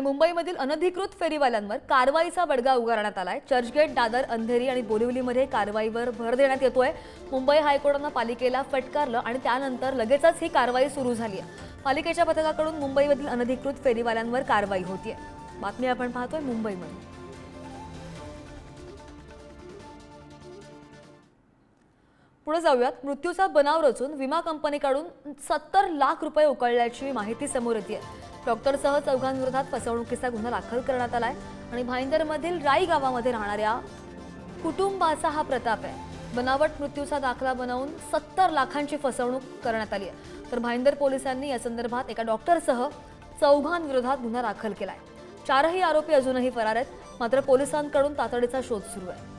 मुंबईमधील अनधिकृत फेरीवाल्यांवर कारवाईचा बडगा उगारण्यात आलाय। चर्चगेट, दादर, अंधेरी आणि बोरिवलीमध्ये कारवाईवर भर देण्यात येतोय। मुंबई हायकोर्टाने पालिकेला फटकारलं आणि त्यानंतर लगेचच ही कारवाई सुरू झाली आहे। पालिकेच्या पथकाकडून मुंबईमधील अनधिकृत फेरीवाल्यांवर कारवाई होतीये। बातमी आपण पाहतोय मुंबईमध्ये। पुढे जाऊयात। मृत्यूचा बनाव रचून विमा कंपनीकडून 70 लाख रुपये उकळल्याची माहिती समोर येते। डॉक्टरसह चौघांविरोधात फसवणुकीचा गुन्हा दाखल करण्यात आलाय आणि भाईंदरमधील राई गावामध्ये राहणाऱ्या कुटुंबाचा हा प्रताप आहे। बनावट मृत्यूचा दाखला बनवून 70 लाखांची फसवणूक करण्यात आली आहे। तर भाईंदर पोलिसांनी या संदर्भात एका डॉक्टरसह चौघांविरोधात गुन्हा दाखल केलाय। 4ही आरोपी अजूनही फरार आहेत, मात्र पोलिसांकडून तातडीचा शोध सुरू आहे।